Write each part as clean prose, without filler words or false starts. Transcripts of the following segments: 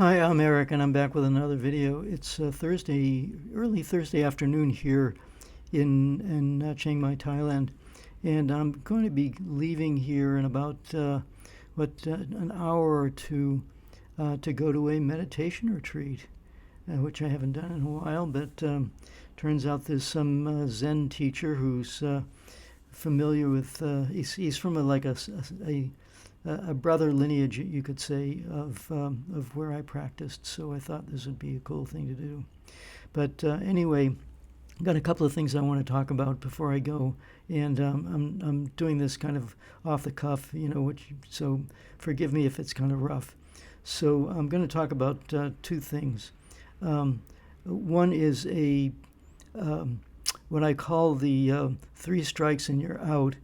Hi, I'm Eric, and I'm back with another video. It's early Thursday afternoon here in Chiang Mai, Thailand, and I'm going to be leaving here in about an hour or two to go to a meditation retreat, which I haven't done in a while. But turns out there's some Zen teacher who's familiar with. He's from a brother lineage, you could say, of where I practiced. So I thought this would be a cool thing to do. But anyway, got a couple of things I want to talk about before I go, and I'm doing this kind of off the cuff, so forgive me if it's kind of rough. So I'm going to talk about two things. One is what I call the three strikes and you're out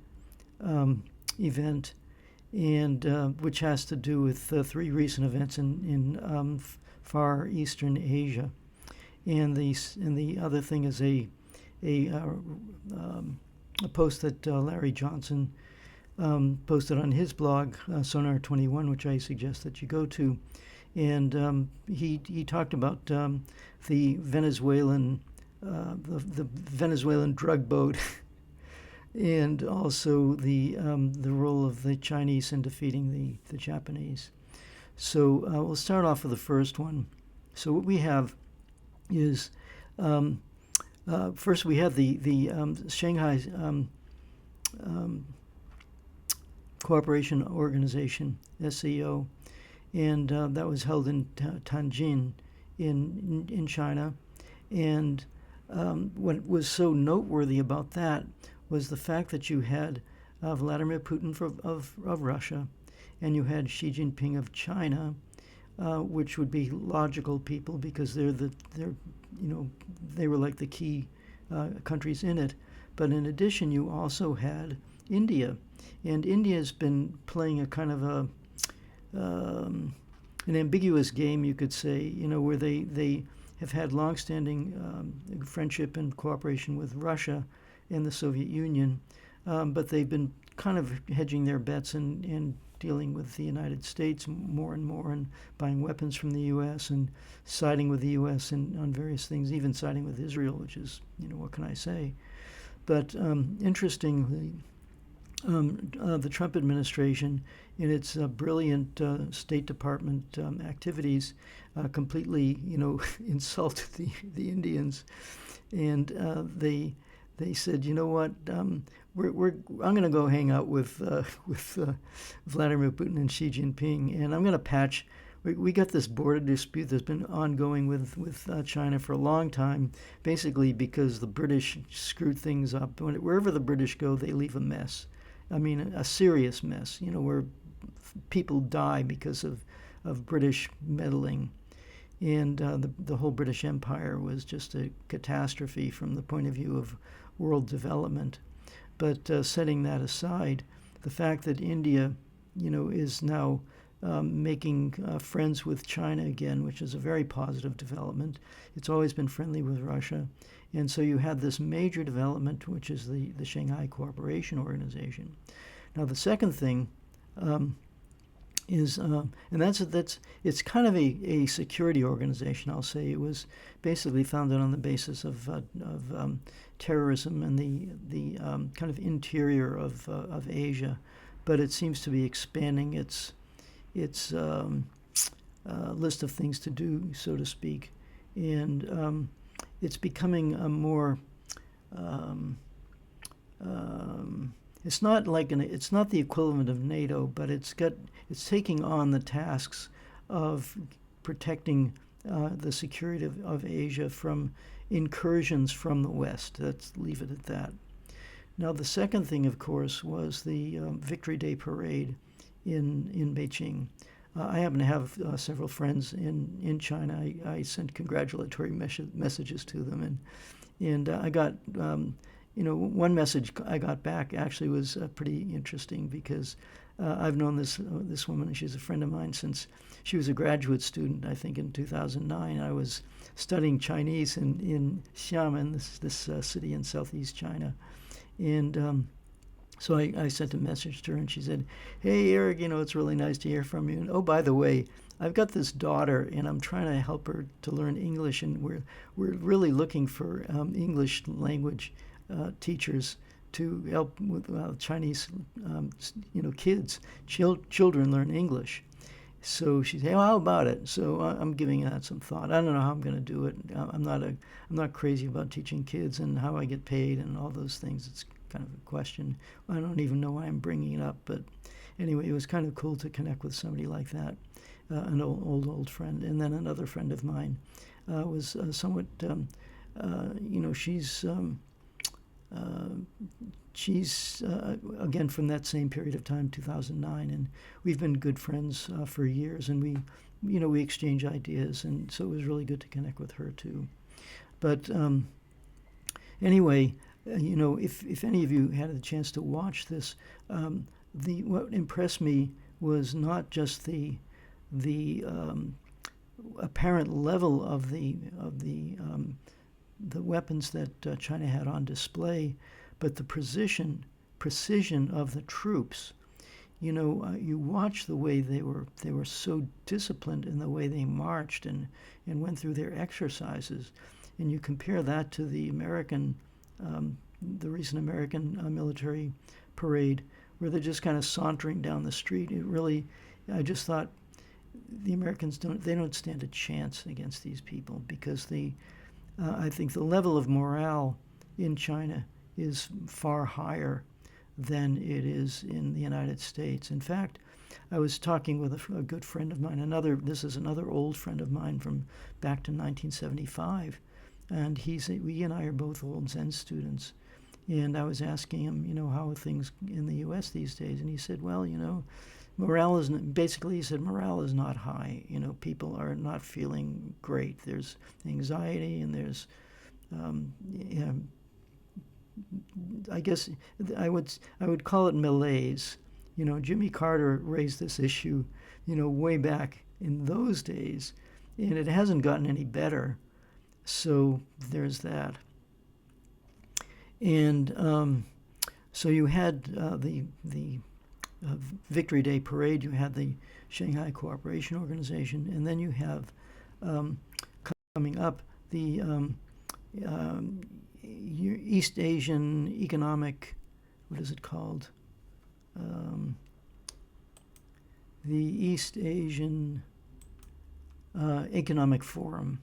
event, and which has to do with three recent events in far eastern Asia. And the other thing is a post that Larry Johnson posted on his blog, Sonar 21, which I suggest that you go to. And he talked about the Venezuelan drug boat. And also the role of the Chinese in defeating the Japanese. So we'll start off with the first one. So what we have is first we have the Shanghai Cooperation Organization (SCO), and that was held in Tianjin in China. And what was so noteworthy about that was the fact that you had Vladimir Putin of Russia, and you had Xi Jinping of China, which would be logical people because they were like the key countries in it. But in addition, you also had India, and India has been playing a kind of an ambiguous game, you could say, where they have had longstanding friendship and cooperation with Russia and the Soviet Union, but they've been kind of hedging their bets and dealing with the United States more and more, and buying weapons from the U.S. and siding with the U.S. on various things, even siding with Israel, which is, what can I say? But interestingly, the Trump administration, in its brilliant State Department activities, completely, insulted the Indians, and they said, you know what, I'm going to go hang out with Vladimir Putin and Xi Jinping, and I'm going to patch. We got this border dispute that's been ongoing with China for a long time, basically because the British screwed things up. Wherever the British go, they leave a mess. I mean, a serious mess, where people die because of British meddling. And the whole British Empire was just a catastrophe from the point of view of world development. But setting that aside, the fact that India, is now making friends with China again, which is a very positive development. It's always been friendly with Russia. And so you had this major development, which is the Shanghai Cooperation Organization. Now, the second thing is, and it's kind of a security organization, I'll say. It was basically founded on the basis of terrorism and the kind of interior of Asia, but it seems to be expanding its list of things to do, so to speak, and it's becoming a more. It's not the equivalent of NATO, but it's taking on the tasks of protecting the security of Asia from incursions from the West. Let's leave it at that. Now, the second thing, of course, was the Victory Day parade in Beijing. I happen to have several friends in China. I sent congratulatory messages to them, and I got. One message I got back actually was pretty interesting because I've known this woman, and she's a friend of mine since she was a graduate student, I think, in 2009. I was studying Chinese in Xiamen, this city in southeast China. And So I sent a message to her, and she said, "Hey, Eric, it's really nice to hear from you. And oh, by the way, I've got this daughter, and I'm trying to help her to learn English, and we're really looking for English language teachers to help with Chinese, kids, children learn English." So she said, "Well, how about it?" So I'm giving that some thought. I don't know how I'm going to do it. I'm not crazy about teaching kids and how I get paid and all those things. It's kind of a question. I don't even know why I'm bringing it up, but anyway, it was kind of cool to connect with somebody like that, an old friend. And then another friend of mine was somewhat, she's again from that same period of time, 2009, and we've been good friends for years, and we exchange ideas, and so it was really good to connect with her too. But anyway, if any of you had a chance to watch this, what impressed me was not just the apparent level of the weapons that China had on display, but the precision of the troops. You watch the way they were so disciplined in the way they marched and went through their exercises, and you compare that to the recent American military parade, where they're just kind of sauntering down the street. I just thought the Americans don't stand a chance against these people, because I think the level of morale in China is far higher than it is in the United States. In fact, I was talking with a good friend of mine. This is another old friend of mine from back to 1975, and we and I are both old Zen students. And I was asking him, how are things in the U.S. these days? And he said, well, morale is morale is not high. People are not feeling great. There's anxiety, and there's, I guess I would call it malaise. Jimmy Carter raised this issue, way back in those days, and it hasn't gotten any better. So there's that. And so you had the Victory Day parade. You had the Shanghai Cooperation Organization, and then you have coming up the East Asian Economic, what is it called? The East Asian Economic Forum.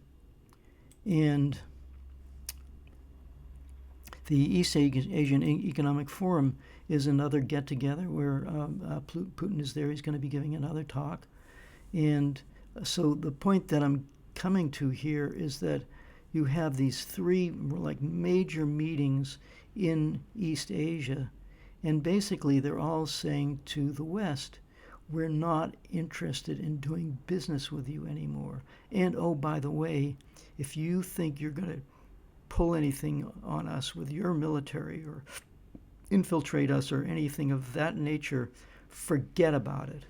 And the East Asian Economic Forum is another get-together where Putin is there. He's going to be giving another talk. And so the point that I'm coming to here is that you have these three major meetings in East Asia, and basically they're all saying to the West, we're not interested in doing business with you anymore. And oh, by the way, if you think you're going to pull anything on us with your military or infiltrate us or anything of that nature, forget about it.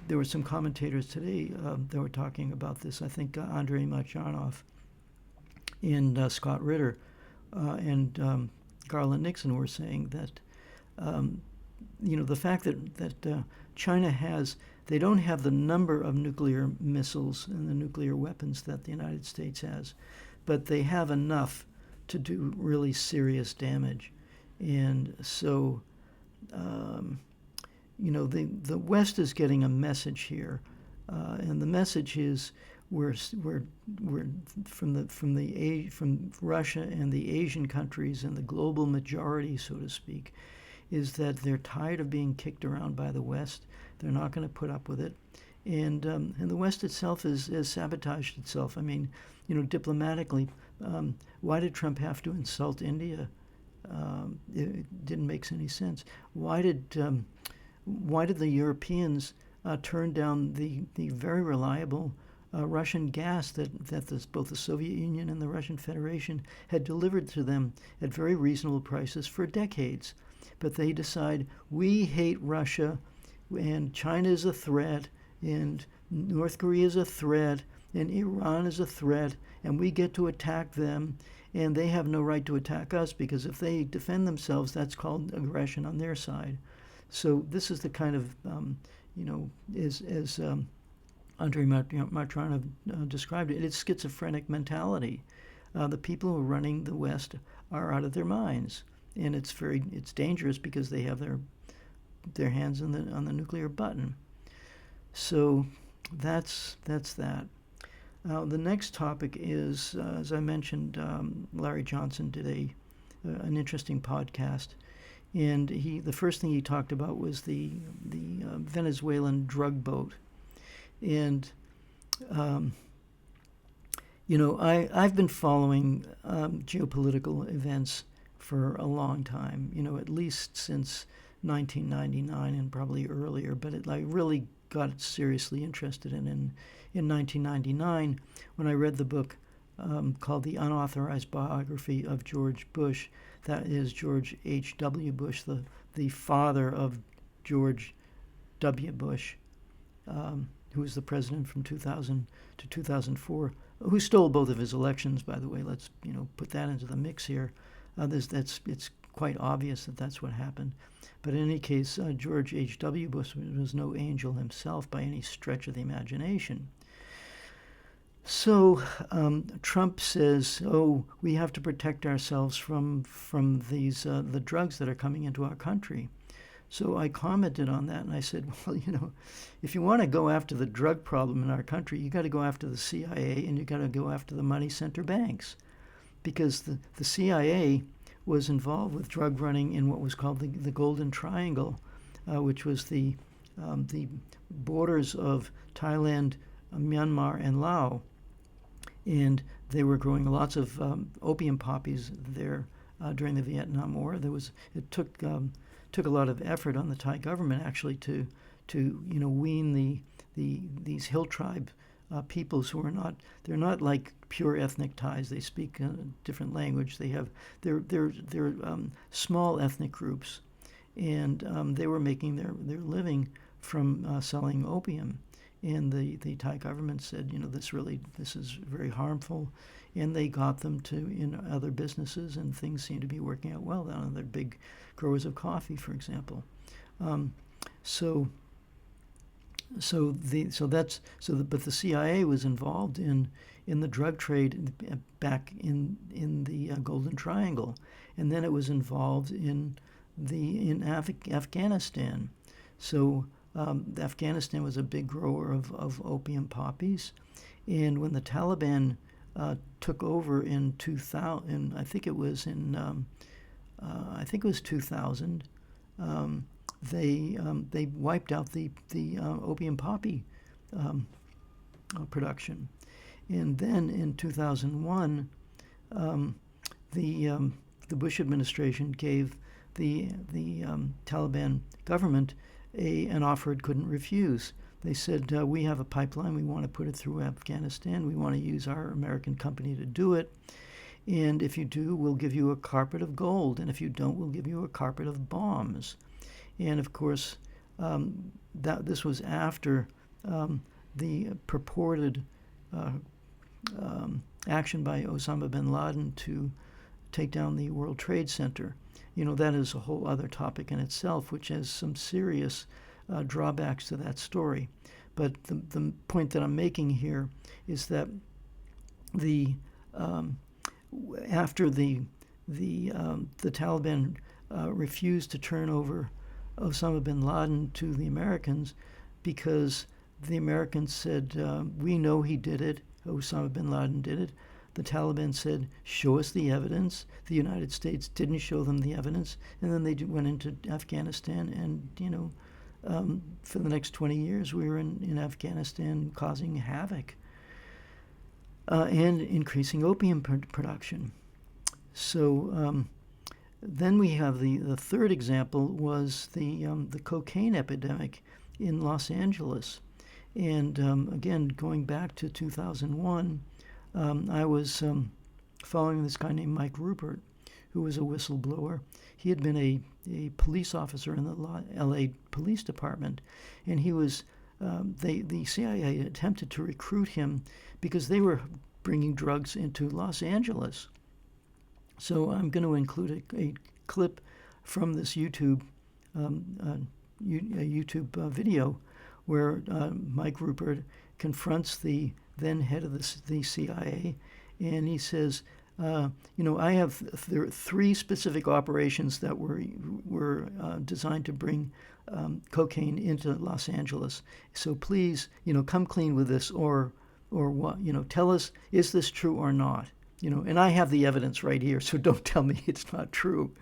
There were some commentators today that were talking about this. I think Andrei Marchanov and Scott Ritter and Garland Nixon were saying that the fact that China they don't have the number of nuclear missiles and the nuclear weapons that the United States has, but they have enough to do really serious damage. And so, the West is getting a message here, and the message is we're from Russia and the Asian countries and the global majority, so to speak, is that they're tired of being kicked around by the West. They're not going to put up with it, and the West itself has sabotaged itself. I mean, diplomatically, why did Trump have to insult India? It didn't make any sense. Why did the Europeans turn down the very reliable Russian gas that both the Soviet Union and the Russian Federation had delivered to them at very reasonable prices for decades? But they decide, we hate Russia, and China is a threat, and North Korea is a threat, and Iran is a threat, and we get to attack them, and they have no right to attack us, because if they defend themselves, that's called aggression on their side. So this is the kind of, as Andrei Martyanov described it, it's schizophrenic mentality. The people who are running the West are out of their minds, and it's dangerous because they have their hands on the nuclear button. So that's that. The next topic is, as I mentioned, Larry Johnson did an interesting podcast, and the first thing he talked about was the Venezuelan drug boat, and I've been following geopolitical events for a long time, at least since 1999 and probably earlier, but I really got seriously interested in 1999 when I read the book called The Unauthorized Biography of George Bush. That is George H.W. Bush, the father of George W. Bush, who was the president from 2000 to 2004, who stole both of his elections, by the way. Let's put that into the mix here. It's quite obvious that that's what happened. But in any case, George H.W. Bush was no angel himself by any stretch of the imagination. So Trump says, we have to protect ourselves from these the drugs that are coming into our country. So I commented on that, and I said, well, if you want to go after the drug problem in our country, you got to go after the CIA, and you got to go after the money center banks, because the CIA was involved with drug running in what was called the Golden Triangle, which was the borders of Thailand, Myanmar, and Laos. And they were growing lots of opium poppies there during the Vietnam War. It took a lot of effort on the Thai government actually to wean these hill tribe peoples who they're not like pure ethnic Thais. They speak a different language. They're small ethnic groups, and they were making their living from selling opium. And the Thai government said, this is very harmful, and they got them in other businesses, and things seem to be working out well down in their big growers of coffee, for example. But the CIA was involved in the drug trade back in the Golden Triangle, and then it was involved in Afghanistan. So Afghanistan was a big grower of opium poppies, and when the Taliban took over in 2000, I think it was 2000. They wiped out the opium poppy production, and then in 2001, the Bush administration gave the Taliban government an offer it couldn't refuse. They said, we have a pipeline, we want to put it through Afghanistan, we want to use our American company to do it, and if you do, we'll give you a carpet of gold, and if you don't, we'll give you a carpet of bombs. And of course, this was after the purported action by Osama bin Laden to take down the World Trade Center. That is a whole other topic in itself, which has some serious drawbacks to that story. But the point that I'm making here is that after the Taliban refused to turn over Osama bin Laden to the Americans, because the Americans said, we know he did it, Osama bin Laden did it. The Taliban said, show us the evidence. The United States didn't show them the evidence, and then they went into Afghanistan, and for the next 20 years we were in Afghanistan causing havoc and increasing opium production. So then we have the third example was the cocaine epidemic in Los Angeles, and again going back to 2001. I was following this guy named Mike Ruppert, who was a whistleblower. He had been a police officer in the LA Police Department, and he was the CIA attempted to recruit him because they were bringing drugs into Los Angeles. So I'm going to include a clip from this YouTube video where Mike Ruppert confronts the then head of the CIA, and he says, I have three specific operations that were designed to bring cocaine into Los Angeles. So please, come clean with this, or what? Tell us, is this true or not? And I have the evidence right here, so don't tell me it's not true.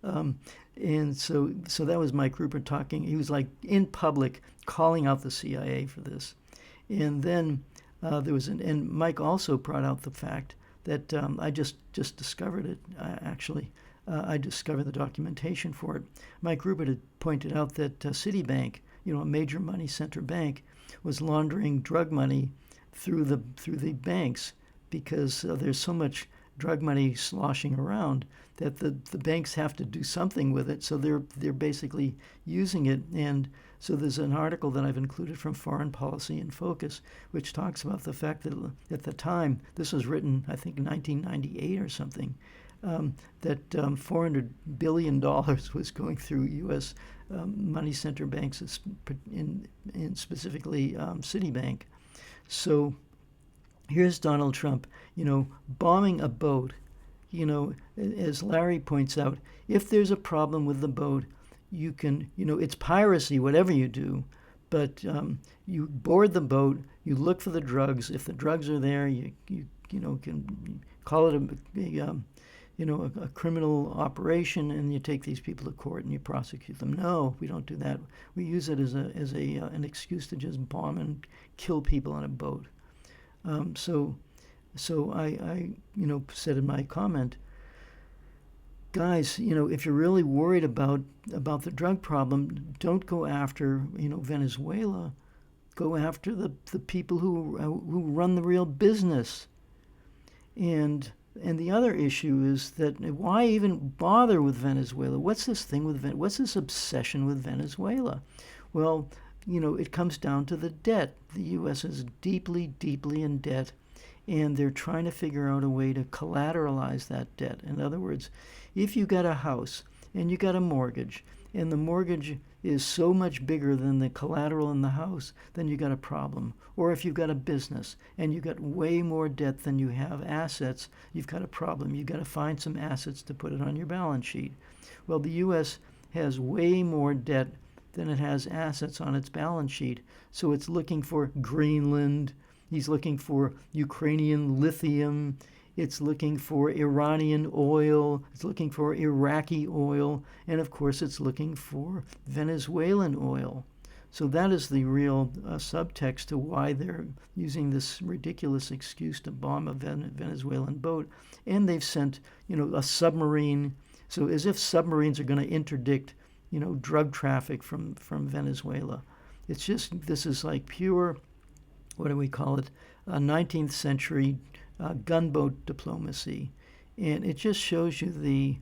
And so that was Mike Ruppert talking. He was like in public calling out the CIA for this. And then there was and Mike also brought out the fact that I just discovered it, actually. I discovered the documentation for it. Mike Ruppert had pointed out that Citibank, a major money center bank, was laundering drug money through the banks because there's so much drug money sloshing around that the banks have to do something with it. So they're basically using it. And so there's an article that I've included from Foreign Policy in Focus, which talks about the fact that at the time, this was written, I think, in 1998 or something, that $400 billion was going through U.S. Money center banks, in specifically Citibank. So here's Donald Trump, bombing a boat. As Larry points out, if there's a problem with the boat, you can, it's piracy, whatever you do, but you board the boat, you look for the drugs. If the drugs are there, you can call it a criminal operation, and you take these people to court and you prosecute them. No, we don't do that. We use it as an excuse to just bomb and kill people on a boat. So I said in my comment, guys, if you're really worried about the drug problem, don't go after, Venezuela. Go after the people who run the real business. And the other issue is that why even bother with Venezuela? What's this thing with what's this obsession with Venezuela? Well, it comes down to the debt. The U.S. is deeply, deeply in debt, and they're trying to figure out a way to collateralize that debt. In other words, if you got a house and you got a mortgage, and the mortgage is so much bigger than the collateral in the house, then you got a problem. Or if you've got a business and you got way more debt than you have assets, you've got a problem. You've got to find some assets to put it on your balance sheet. Well, the U.S. has way more debt than it has assets on its balance sheet. So it's looking for Greenland. He's looking for Ukrainian lithium. It's looking for Iranian oil. It's looking for Iraqi oil. And of course, it's looking for Venezuelan oil. So that is the real subtext to why they're using this ridiculous excuse to bomb a Venezuelan boat. And they've sent, a submarine. So as if submarines are going to interdict, drug traffic from Venezuela. It's just, this is like pure, what do we call it, 19th century gunboat diplomacy. And it just shows you the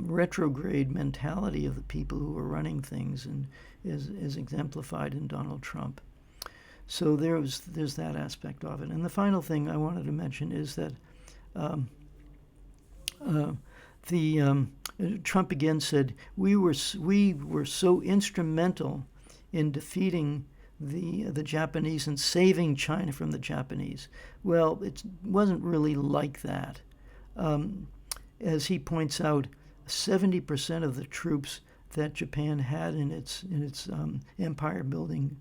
retrograde mentality of the people who are running things, and is exemplified in Donald Trump. So there's that aspect of it. And the final thing I wanted to mention is that Trump again said we were so instrumental in defeating the Japanese and saving China from the Japanese. Well, it wasn't really like that. As he points out, 70% of the troops that Japan had in its empire-building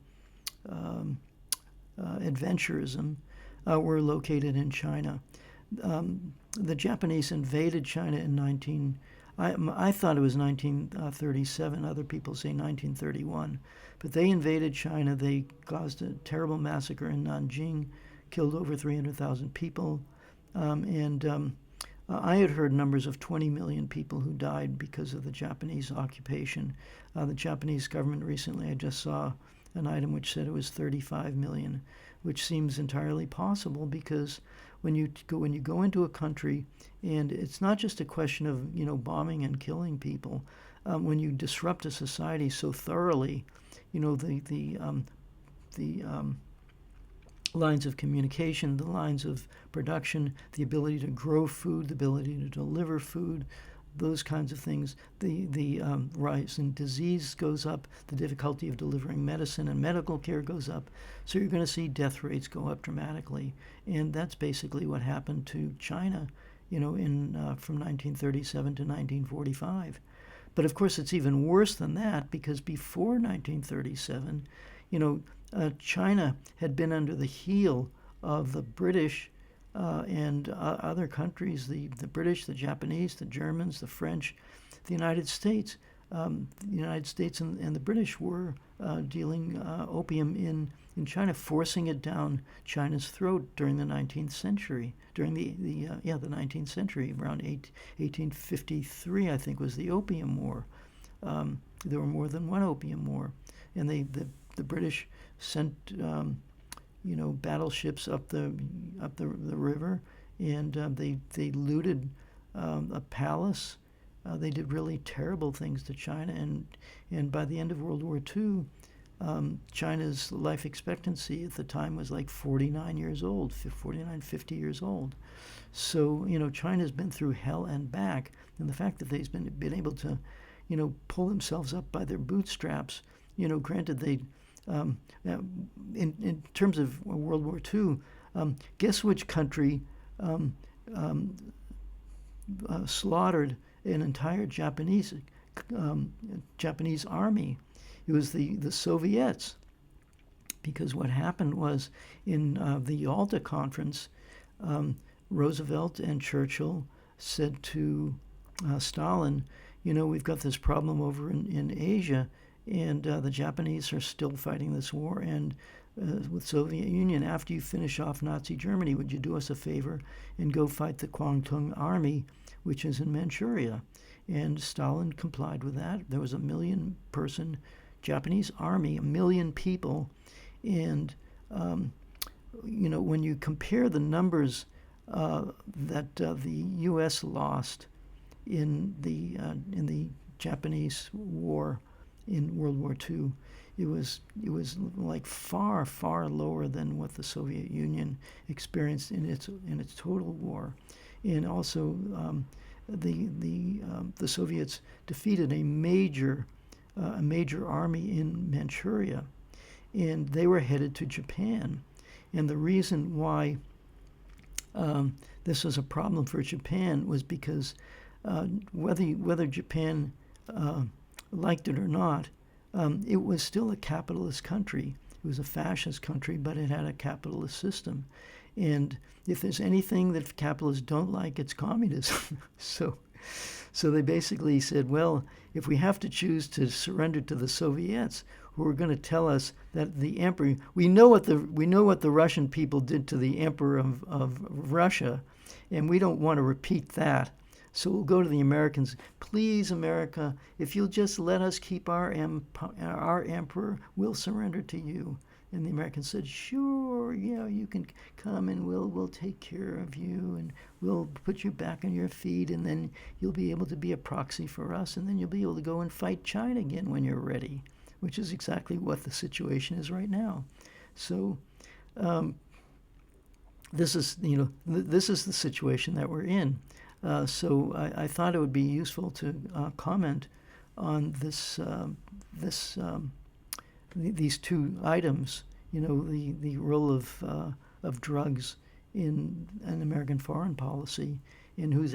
adventurism were located in China. The Japanese invaded China in I thought it was 1937. Other people say 1931. But they invaded China. They caused a terrible massacre in Nanjing, killed over 300,000 people. I had heard numbers of 20 million people who died because of the Japanese occupation. The Japanese government recently, I just saw an item which said it was 35 million, which seems entirely possible because when you go into a country, and it's not just a question of bombing and killing people. When you disrupt a society so thoroughly, the lines of communication, the lines of production, the ability to grow food, the ability to deliver food, those kinds of things. The rise in disease goes up, the difficulty of delivering medicine and medical care goes up. So you're going to see death rates go up dramatically. And that's basically what happened to China, from 1937 to 1945. But of course, it's even worse than that, because before 1937, China had been under the heel of the British and other countries, the British, the Japanese, the Germans, the French, the United States. The United States and the British were dealing opium in China, forcing it down China's throat during the 19th century. During the 19th century, around 1853, I think, was the Opium War. There were more than one Opium War, and the British sent battleships up the river, and they looted a palace. They did really terrible things to China, and by the end of World War II, China's life expectancy at the time was like 49 years old, 49, 50 years old. So, China's been through hell and back, and the fact that they've been able to, pull themselves up by their bootstraps, granted they, in terms of World War II, guess which country slaughtered an entire Japanese army? It was the Soviets, because what happened was in the Yalta Conference, Roosevelt and Churchill said to Stalin, we've got this problem over in Asia, and the Japanese are still fighting this war, and with Soviet Union, after you finish off Nazi Germany, would you do us a favor and go fight the Kwangtung Army, which is in Manchuria? And Stalin complied with that. There was a 1 million person Japanese army, 1 million people, and when you compare the numbers that the U.S. lost in the Japanese War in World War II, it was like far, far lower than what the Soviet Union experienced in its total war. And also, the Soviets defeated a major army in Manchuria, and they were headed to Japan. And the reason why this was a problem for Japan was because whether Japan liked it or not, it was still a capitalist country. It was a fascist country, but it had a capitalist system. And if there's anything that capitalists don't like, it's communism. So they basically said, well, if we have to choose to surrender to the Soviets, who are going to tell us that the emperor, we know what the Russian people did to the emperor of Russia, and we don't want to repeat that. So we'll go to the Americans. Please, America, if you'll just let us keep our emperor, we'll surrender to you. And the Americans said, sure, you can come and we'll take care of you, and we'll put you back on your feet, and then you'll be able to be a proxy for us, and then you'll be able to go and fight China again when you're ready, which is exactly what the situation is right now. So this is the situation that we're in. So I thought it would be useful to comment on these two items. The role of drugs in an American foreign policy, and who's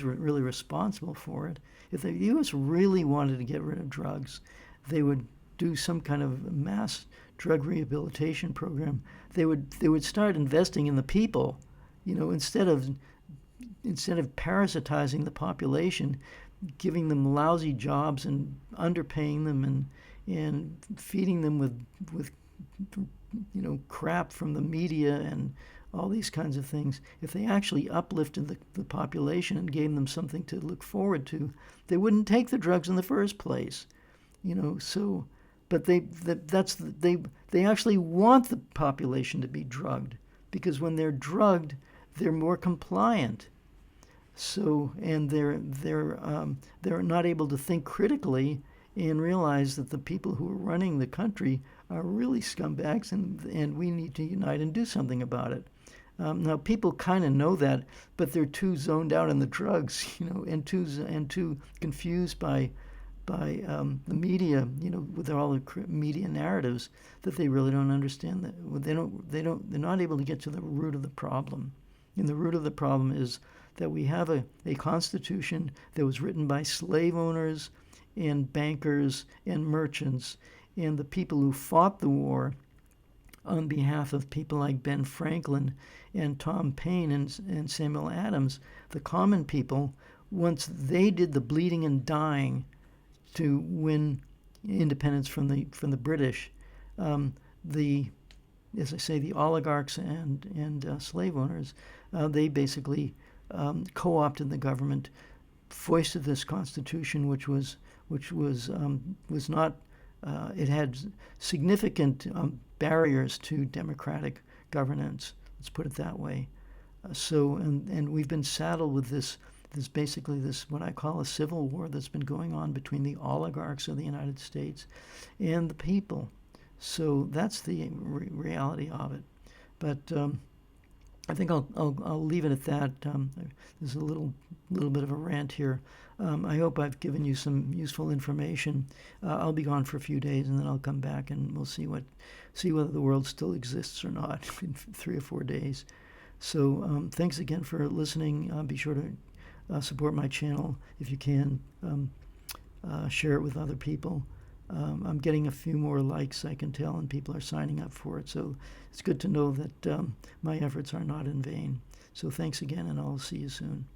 really responsible for it. If the U.S. really wanted to get rid of drugs, they would do some kind of mass drug rehabilitation program. They would start investing in the people, instead of parasitizing the population, giving them lousy jobs and underpaying them and feeding them with crap from the media and all these kinds of things. If they actually uplifted the population and gave them something to look forward to, they wouldn't take the drugs in the first place. So, but they actually want the population to be drugged, because when they're drugged, they're more compliant. So, and they're not able to think critically and realize that the people who are running the country are really scumbags, and we need to unite and do something about it. Now, people kind of know that, but they're too zoned out on the drugs, and too confused by the media, with all the media narratives, that they really don't understand that. They're not able to get to the root of the problem. And the root of the problem is that we have a constitution that was written by slave owners and bankers and merchants and the people who fought the war on behalf of people like Ben Franklin and Tom Paine and Samuel Adams. The common people, once they did the bleeding and dying to win independence from the British, as I say, the oligarchs and slave owners, they basically co-opted the government, foisted this constitution, which was not. It had significant barriers to democratic governance. Let's put it that way. And we've been saddled with this basically what I call a civil war that's been going on between the oligarchs of the United States and the people. So that's the reality of it. But I think I'll leave it at that. There's a little bit of a rant here. I hope I've given you some useful information. I'll be gone for a few days, and then I'll come back, and we'll see whether the world still exists or not in 3 or 4 days. So thanks again for listening. Be sure to support my channel if you can. Share it with other people. I'm getting a few more likes, I can tell, and people are signing up for it. So it's good to know that my efforts are not in vain. So thanks again, and I'll see you soon.